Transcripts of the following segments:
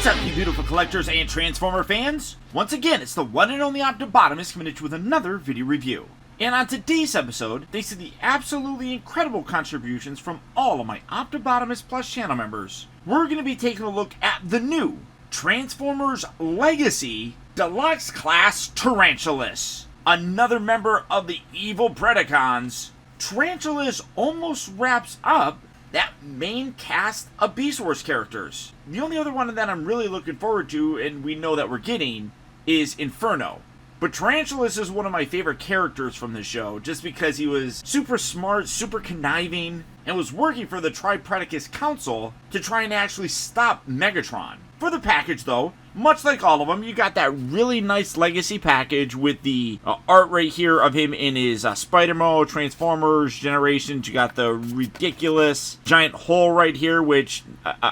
What's up, you beautiful collectors and Transformer fans? Once again, it's the one and only Optibotimus coming at you with another video review. And on today's episode, thanks to the absolutely incredible contributions from all of my Optibotimus Plus channel members, we're going to be taking a look at the new Transformers Legacy Deluxe Class Tarantulas. Another member of the evil Predacons. Tarantulas almost wraps up that main cast of Beast Wars characters. The only other one that I'm really looking forward to, and we know that we're getting, is Inferno. But Tarantulas is one of my favorite characters from the show, just because he was super smart, super conniving, and was working for the Tripredacus Council to try and actually stop Megatron. For the package, though, much like all of them, you got that really nice Legacy package with the art right here of him in his Spider Mode, Transformers, Generations. You got the ridiculous giant hole right here, which,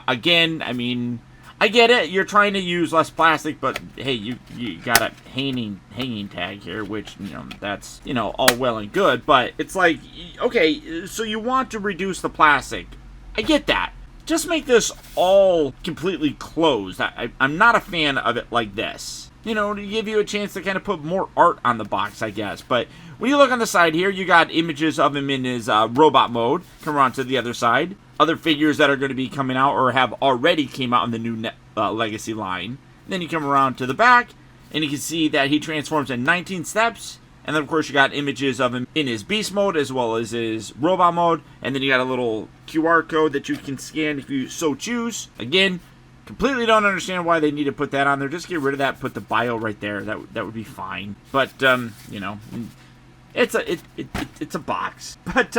again, I mean, I get it. You're trying to use less plastic, but hey, you got a hanging tag here, which, that's, all well and good. But it's like, okay, so you want to reduce the plastic. I get that. Just make this all completely closed. I'm not a fan of it like this. To give you a chance to kind of put more art on the box, I guess. But when you look on the side here, you got images of him in his robot mode. Come around to the other side. Other figures that are going to be coming out or have already came out in the new Legacy line. Then you come around to the back, and you can see that he transforms in 19 steps. And then, of course, you got images of him in his beast mode as well as his robot mode. And then you got a little QR code that you can scan if you so choose. Again, completely don't understand why they need to put that on there. Just get rid of that. Put the bio right there. That would be fine. But, it's a box. But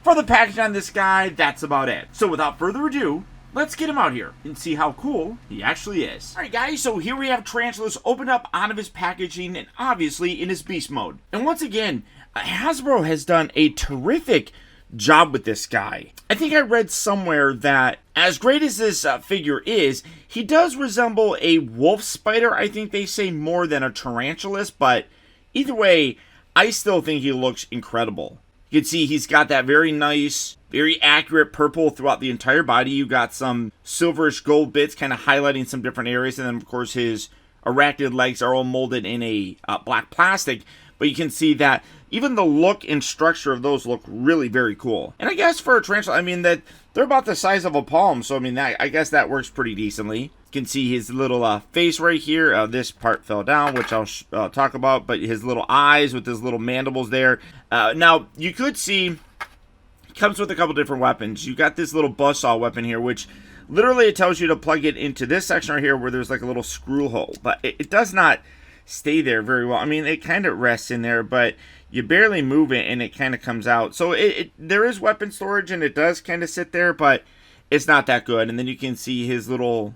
for the package on this guy, that's about it. So without further ado, let's get him out here and see how cool he actually is. Alright guys, so here we have Tarantulas opened up out of his packaging and obviously in his beast mode. And once again, Hasbro has done a terrific job with this guy. I think I read somewhere that as great as this figure is, he does resemble a wolf spider. I think they say more than a tarantulas, but either way, I still think he looks incredible. You can see he's got that very nice, very accurate purple throughout the entire body. You got some silverish gold bits kind of highlighting some different areas. And then, of course, his arachnid legs are all molded in a black plastic. But you can see that even the look and structure of those look really very cool. And I guess for a tarantula, I mean, that they're about the size of a palm. So, I mean, I guess that works pretty decently. You can see his little face right here. This part fell down, which I'll talk about. But his little eyes with his little mandibles there. Now, you could see it comes with a couple different weapons. You got this little buzzsaw weapon here, which literally it tells you to plug it into this section right here where there's like a little screw hole. But it does not stay there very well. I mean, it kind of rests in there, but you barely move it and it kind of comes out. So there is weapon storage and it does kind of sit there, but it's not that good. And then you can see his little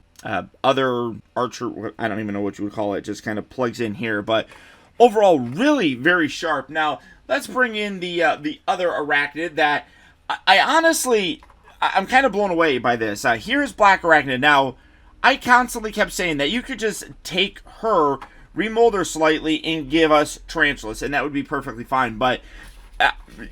other archer, I don't even know what you would call it, just kind of plugs in here. But overall, really very sharp. Now, let's bring in the other arachnid that I honestly, I'm kind of blown away by this. Here's Black Arachnid. Now, I constantly kept saying that you could just take her, remold her slightly, and give us Tarantulas, and that would be perfectly fine. But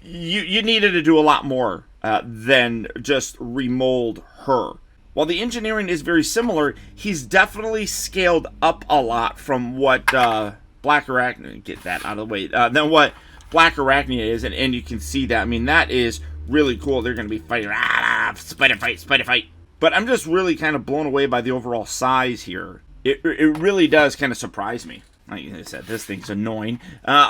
you needed to do a lot more than just remold her. While the engineering is very similar, he's definitely scaled up a lot from what Black Arachnid, get that out of the way, than what Black Arachnid is, and you can see that. I mean, that is really cool. They're going to be fighting, spider fight. But I'm just really kind of blown away by the overall size here. It really does kind of surprise me. Like I said, this thing's annoying.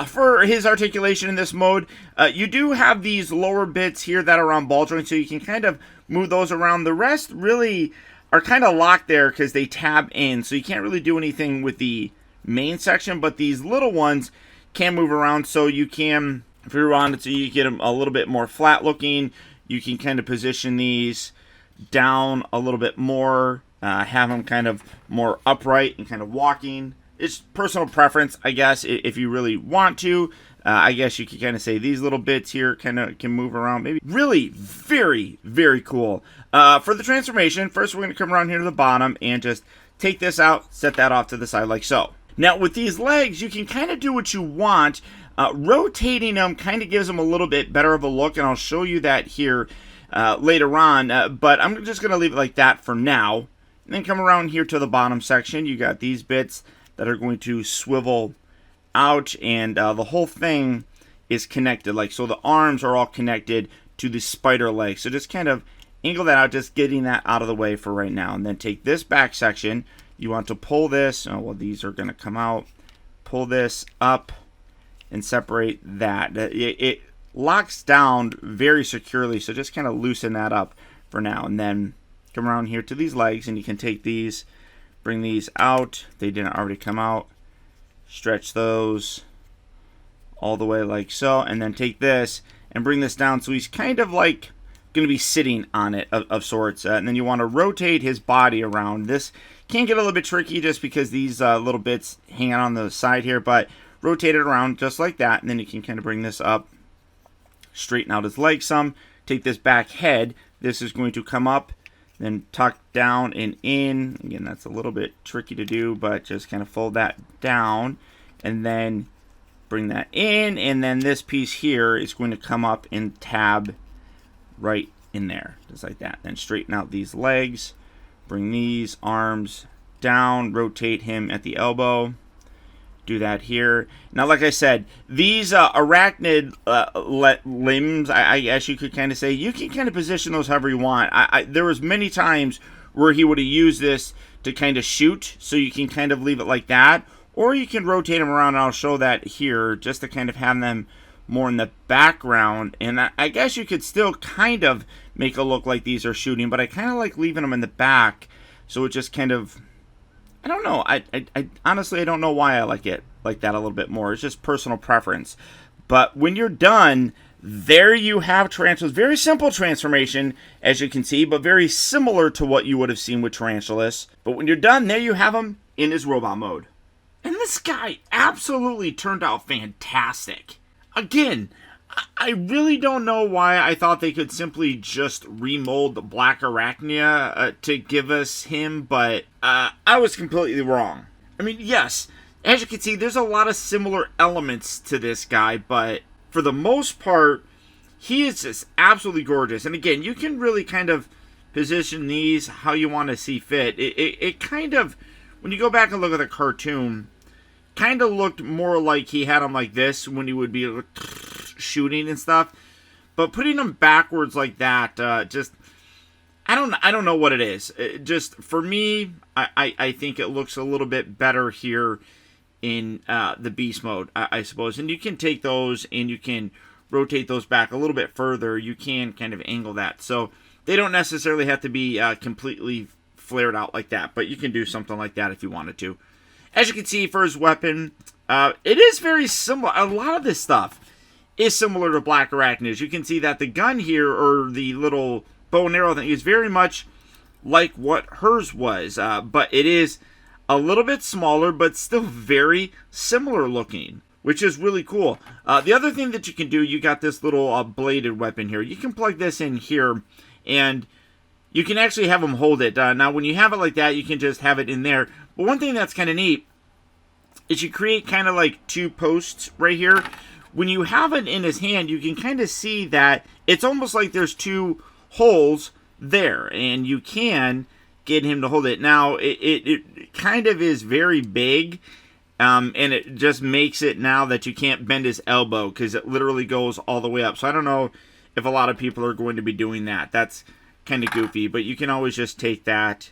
For his articulation in this mode, you do have these lower bits here that are on ball joints, so you can kind of move those around. The rest really are kind of locked there because they tab in, so you can't really do anything with the main section, but these little ones can move around, so you can, if you're on it, so you get them a little bit more flat looking. You can kind of position these down a little bit more, have them kind of more upright and kind of walking. It's personal preference, I guess, if you really want to. I guess you could kind of say these little bits here kind of can move around. Maybe really very, very cool. For the transformation, first we're going to come around here to the bottom and just take this out, set that off to the side like so. Now, with these legs, you can kind of do what you want. Rotating them kind of gives them a little bit better of a look, and I'll show you that here later on. But I'm just going to leave it like that for now. And then come around here to the bottom section. You got these bits that are going to swivel out, and the whole thing is connected. Like, so the arms are all connected to the spider leg. So just kind of angle that out, just getting that out of the way for right now. And then take this back section. You want to pull this. Oh, well, these are going to come out. Pull this up and separate that. It locks down very securely, so just kind of loosen that up for now. And then come around here to these legs, and you can take these, bring these out. They didn't already come out. Stretch those all the way like so, and then take this and bring this down so he's kind of like going to be sitting on it of sorts. And then you want to rotate his body around. This can get a little bit tricky just because these little bits hang out on the side here, but rotate it around just like that, and then you can kind of bring this up, straighten out his legs some, take this back head. This is going to come up, then tuck down and in. Again, that's a little bit tricky to do, but just kind of fold that down, and then bring that in, and then this piece here is going to come up and tab right in there, just like that. Then straighten out these legs, bring these arms down, rotate him at the elbow. Do that here. Now, like I said, these arachnid limbs, I guess you could kind of say, you can kind of position those however you want. There was many times where he would have used this to kind of shoot, so you can kind of leave it like that, or you can rotate them around, and I'll show that here, just to kind of have them more in the background. And I guess you could still kind of make it look like these are shooting, but I kind of like leaving them in the back, so it just kind of, I don't know. I honestly, I don't know why I like it like that a little bit more. It's just personal preference. But when you're done, there you have Tarantulas. Very simple transformation, as you can see, but very similar to what you would have seen with Tarantulas. But when you're done, there you have him in his robot mode. And this guy absolutely turned out fantastic. Again, I really don't know why I thought they could simply just remold the Black Arachna to give us him, but I was completely wrong. I mean, yes, as you can see, there's a lot of similar elements to this guy, but for the most part, he is just absolutely gorgeous. And again, you can really kind of position these how you want to see fit. It kind of, when you go back and look at the cartoon, kind of looked more like he had him like this when he would be shooting and stuff, but putting them backwards like that, just I don't know what it is. It just, for me, I think it looks a little bit better here in the beast mode, I suppose. And you can take those and you can rotate those back a little bit further. You can kind of angle that, so they don't necessarily have to be completely flared out like that, but you can do something like that if you wanted to. As you can see, for his weapon, it is very similar. A lot of this stuff is similar to Black Arachnids. You can see that the gun here, or the little bow and arrow thing, is very much like what hers was, but it is a little bit smaller, but still very similar looking, which is really cool. The other thing that you can do, you got this little bladed weapon here. You can plug this in here, and you can actually have him hold it. Now, when you have it like that, you can just have it in there. But one thing that's kind of neat is you create kind of like two posts right here. When you have it in his hand, you can kind of see that it's almost like there's two holes there, and you can get him to hold it. Now, it kind of is very big, and it just makes it now that you can't bend his elbow because it literally goes all the way up. So I don't know if a lot of people are going to be doing that. That's kind of goofy, but you can always just take that,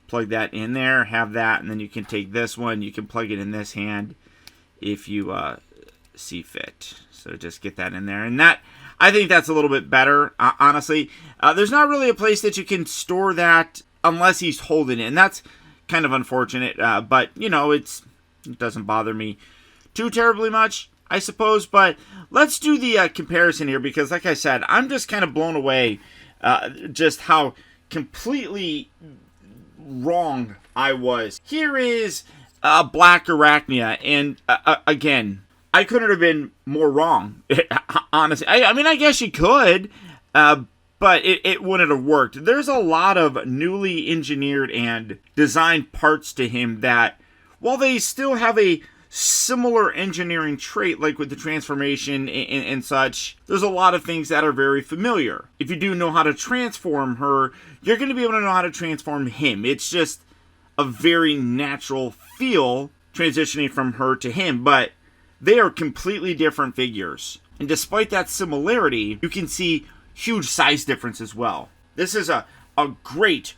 plug that in there, have that, and then you can take this one, you can plug it in this hand if you see fit. So just get that in there, and that, I think that's a little bit better, honestly. There's not really a place that you can store that unless he's holding it, and that's kind of unfortunate, but, you know, it doesn't bother me too terribly much, I suppose. But let's do the comparison here, because like I said, I'm just kind of blown away just how completely wrong I was. Here is Black Arachnia, and again, I couldn't have been more wrong, honestly. I mean, I guess you could, but it wouldn't have worked. There's a lot of newly engineered and designed parts to him that, while they still have a similar engineering trait, like with the transformation and such. There's a lot of things that are very familiar. If you do know how to transform her, you're going to be able to know how to transform him. It's just a very natural feel transitioning from her to him, but they are completely different figures. And despite that similarity, you can see huge size difference as well. This is a great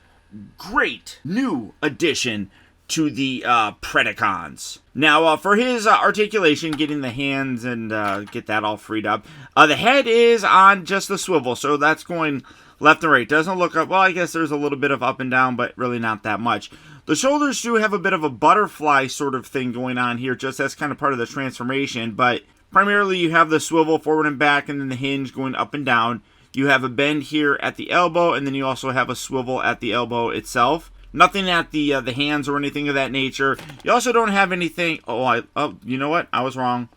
new addition to the Predacons. Now, for his articulation, getting the hands and get that all freed up, the head is on just the swivel, so that's going left and right. Doesn't look up, well, I guess there's a little bit of up and down, but really not that much. The shoulders do have a bit of a butterfly sort of thing going on here, just as kind of part of the transformation, but primarily you have the swivel forward and back, and then the hinge going up and down. You have a bend here at the elbow, and then you also have a swivel at the elbow itself. Nothing at the hands or anything of that nature. You also don't have anything. You know what? I was wrong.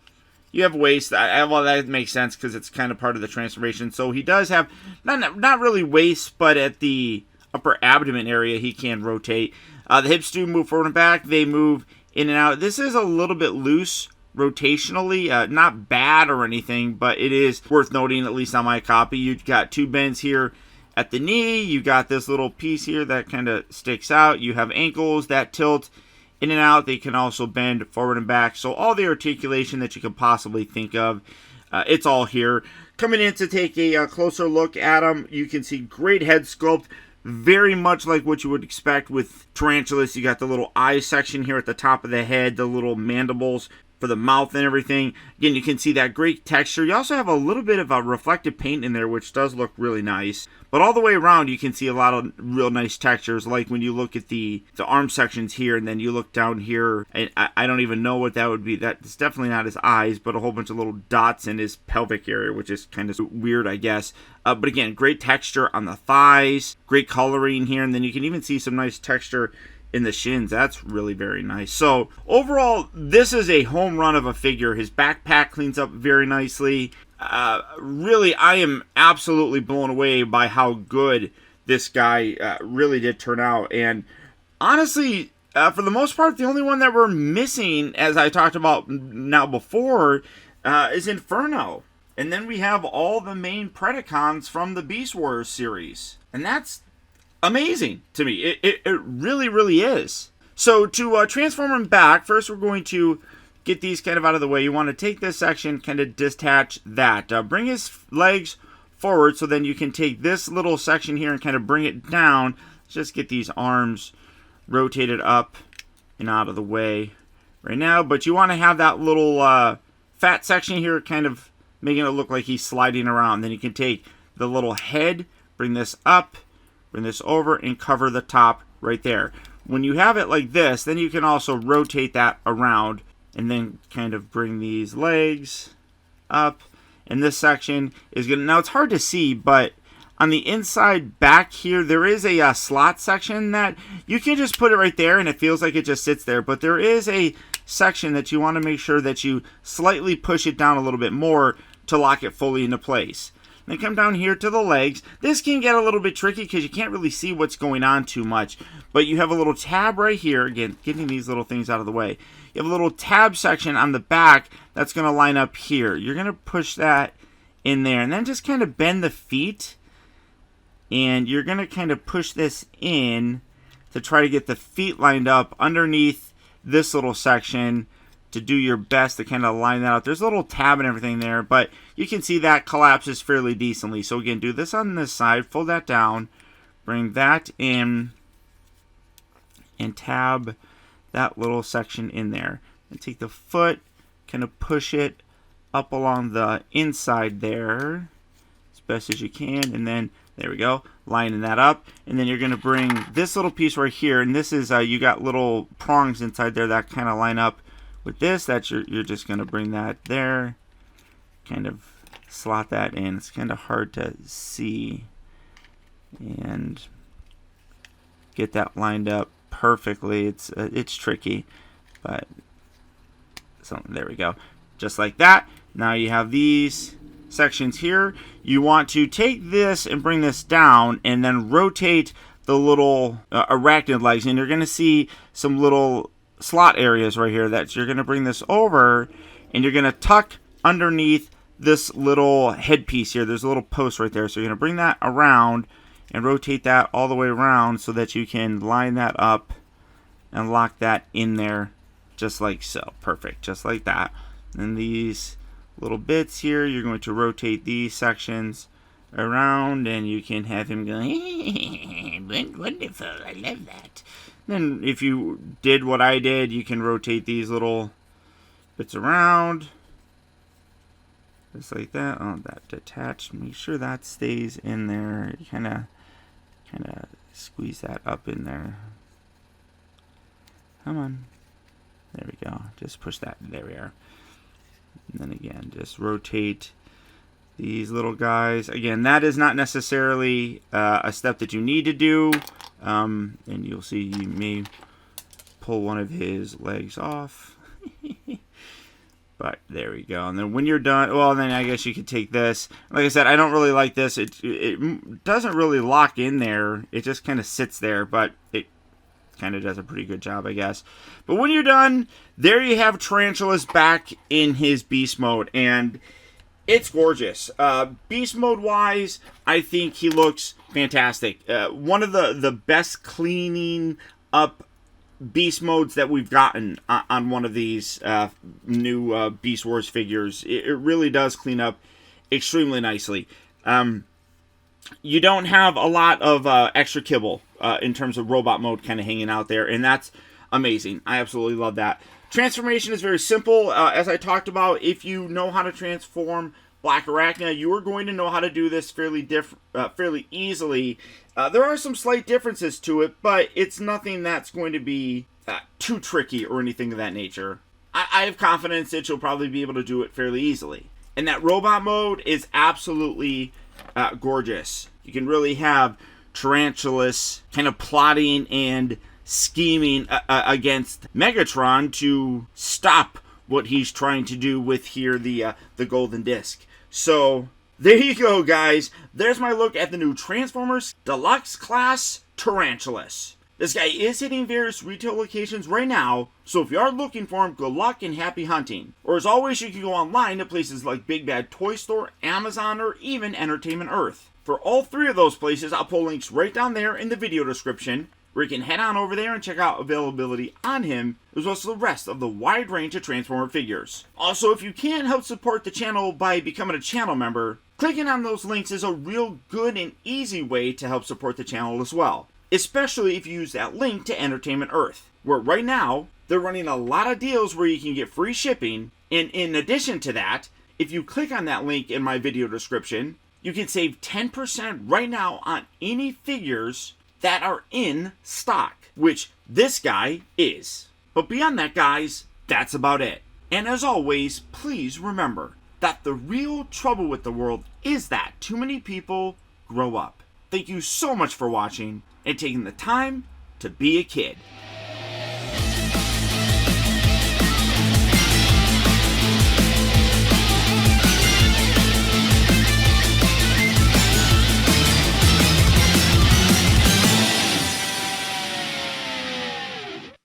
You have waist. Well, that makes sense because it's kind of part of the transformation. So he does have not really waist, but at the upper abdomen area he can rotate. The hips do move forward and back. They move in and out. This is a little bit loose rotationally. Not bad or anything, but it is worth noting, at least on my copy. You've got two bends here at the knee. You got this little piece here that kind of sticks out. You have ankles that tilt in and out. They can also bend forward and back. So all the articulation that you could possibly think of, it's all here. Coming in to take a closer look at him, you can see great head sculpt. Very much like what you would expect with Tarantulas. You got the little eye section here at the top of the head, the little mandibles for the mouth and everything. Again, you can see that great texture. You also have a little bit of a reflective paint in there, which does look really nice. But all the way around, you can see a lot of real nice textures, like when you look at the arm sections here, and then you look down here, and I don't even know what that would be. That's definitely not his eyes, but a whole bunch of little dots in his pelvic area, which is kind of weird, I guess. But again, great texture on the thighs, great coloring here, and then you can even see some nice texture in the shins. That's really very nice. So overall, this is a home run of a figure. His backpack cleans up very nicely. Really, I am absolutely blown away by how good this guy really did turn out. And honestly, for the most part, the only one that we're missing, as I talked about now before, is Inferno. And then we have all the main Predacons from the Beast Wars series. And that's amazing to me. It really, really is. So to transform him back, first we're going to get these kind of out of the way. You want to take this section, kind of detach that. Bring his legs forward, so then you can take this little section here and kind of bring it down. Just get these arms rotated up and out of the way right now. But you want to have that little fat section here kind of making it look like he's sliding around. Then you can take the little head, bring this up, bring this over, and cover the top right there. When you have it like this, then you can also rotate that around and then kind of bring these legs up. And this section is going to... Now, it's hard to see, but on the inside back here, there is a slot section that you can just put it right there, and it feels like it just sits there. But there is a section that you want to make sure that you slightly push it down a little bit more to lock it fully into place. Then come down here to the legs. This can get a little bit tricky because you can't really see what's going on too much. But you have a little tab right here. Again, getting these little things out of the way. You have a little tab section on the back that's going to line up here. You're going to push that in there. And then just kind of bend the feet. And you're going to kind of push this in to try to get the feet lined up underneath this little section, to do your best to kind of line that out. There's a little tab and everything there, but you can see that collapses fairly decently. So again, do this on this side, fold that down, bring that in, and tab that little section in there. And take the foot, kind of push it up along the inside there as best as you can, and then there we go, lining that up. And then you're going to bring this little piece right here, and this is, you got little prongs inside there that kind of line up with this. That you're just going to bring that there, kind of slot that in. It's kind of hard to see, and get that lined up perfectly. It's tricky, but so there we go, just like that. Now you have these sections here. You want to take this and bring this down, and then rotate the little arachnid legs, and you're going to see some little slot areas right here that you're going to bring this over, and you're going to tuck underneath this little headpiece here. There's a little post right there. So you're going to bring that around and rotate that all the way around so that you can line that up and lock that in there just like so. Perfect. Just like that. And these little bits here, you're going to rotate these sections around, and you can have him go, wonderful, I love that. Then if you did what I did, you can rotate these little bits around just like that. Oh, that detached. Make sure that stays in there. You kind of squeeze that up in there. Come on. There we go. Just push that. There we are. And then again, just rotate these little guys. Again, that is not necessarily a step that you need to do. And you'll see you may pull one of his legs off. But there we go. And then when you're done, well, then I guess you could take this. Like I said, I don't really like this. It doesn't really lock in there. It just kind of sits there, but it kind of does a pretty good job, I guess. But when you're done, there you have Tarantulas back in his beast mode, and it's gorgeous. Beast mode wise, I think he looks fantastic. One of the best cleaning up beast modes that we've gotten on one of these new Beast Wars figures. It really does clean up extremely nicely. You don't have a lot of extra kibble in terms of robot mode kind of hanging out there, and that's amazing. I absolutely love that. Transformation is very simple. As I talked about, if you know how to transform Black Arachna, you are going to know how to do this fairly easily. There are some slight differences to it, but it's nothing that's going to be too tricky or anything of that nature. I have confidence that you'll probably be able to do it fairly easily. And that robot mode is absolutely gorgeous. You can really have Tarantulas kind of plotting and scheming against Megatron to stop what he's trying to do with here the golden disc. So there you go, guys. There's my look at the new Transformers Deluxe Class Tarantulas. This guy is hitting various retail locations right now, so if you are looking for him, good luck and happy hunting. Or as always, you can go online to places like Big Bad Toy Store, Amazon, or even Entertainment Earth. For all three of those places, I'll pull links right down there in the video description, where you can head on over there and check out availability on him, as well as the rest of the wide range of Transformer figures. Also, if you can help support the channel by becoming a channel member, clicking on those links is a real good and easy way to help support the channel as well. Especially if you use that link to Entertainment Earth, where right now, they're running a lot of deals where you can get free shipping, and in addition to that, if you click on that link in my video description, you can save 10% right now on any figures that are in stock, which this guy is. But beyond that, guys, that's about it. And as always, please remember that the real trouble with the world is that too many people grow up. Thank you so much for watching and taking the time to be a kid.